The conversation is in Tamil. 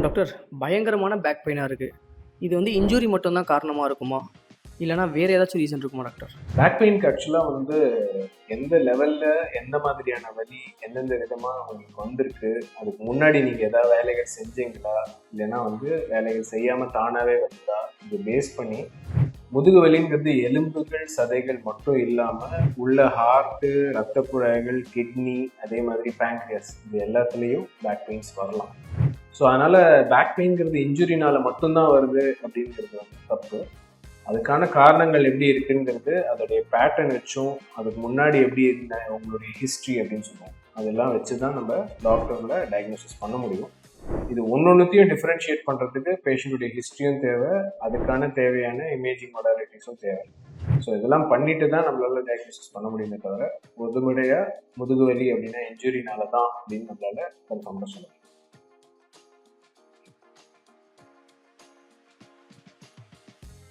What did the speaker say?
டாக்டர், பயங்கரமான பேக் பெயினாக இருக்குது. இது வந்து இன்ஜுரி மட்டும்தான் காரணமாக இருக்குமா, இல்லைனா வேறு ஏதாச்சும் ரீசன் இருக்குமா டாக்டர்? பேக் பெயினுக்கு ஆக்சுவலாக வந்து எந்த லெவலில் எந்த மாதிரியான வலி எந்தெந்த விதமாக உங்களுக்கு வந்திருக்கு, அதுக்கு முன்னாடி நீங்கள் எதாவது வேலைகள் செஞ்சீங்களா, இல்லைன்னா வந்து வேலைகள் செய்யாமல் தானாகவே வந்ததா, இது பேஸ் பண்ணி முதுகு வலிங்கிறது எலும்புகள் சதைகள் மட்டும் இல்லாமல் உள்ள ஹார்ட்டு, ரத்த குழாய்கள், கிட்னி, அதே மாதிரி பேங்க்ரியாஸ், இது எல்லாத்துலேயும் பேக் பெயின்ஸ் வரலாம். ஸோ அதனால் பேக் பெயின்ங்கிறது இன்ஜுரினால மட்டும்தான் வருது அப்படிங்கிறது வந்து தப்பு. அதுக்கான காரணங்கள் எப்படி இருக்குங்கிறது அதோடைய பேட்டர்ன் வச்சும், அதுக்கு முன்னாடி எப்படி இருந்த உங்களுடைய ஹிஸ்ட்ரி அப்படின்னு சொல்லுவோம், அதெல்லாம் வச்சு தான் நம்ம டாக்டரில் டயக்னோசிஸ் பண்ண முடியும். இது ஒன்னொன்னுத்தையும் டிஃப்ரென்ஷியேட் பண்ணுறதுக்கு பேஷண்ட்டுடைய ஹிஸ்ட்ரியும் தேவை, அதுக்கான தேவையான இமேஜிங் மொடாலிட்டிஸும் தேவை. ஸோ இதெல்லாம் பண்ணிட்டு தான் நம்மளால டயக்னோசிஸ் பண்ண முடியுமே தவிர, முதுகுவலி அப்படின்னா இன்ஜுரினால தான் அப்படின்னு நம்மளால கன்ஃபார்மாக சொல்ல முடியும்.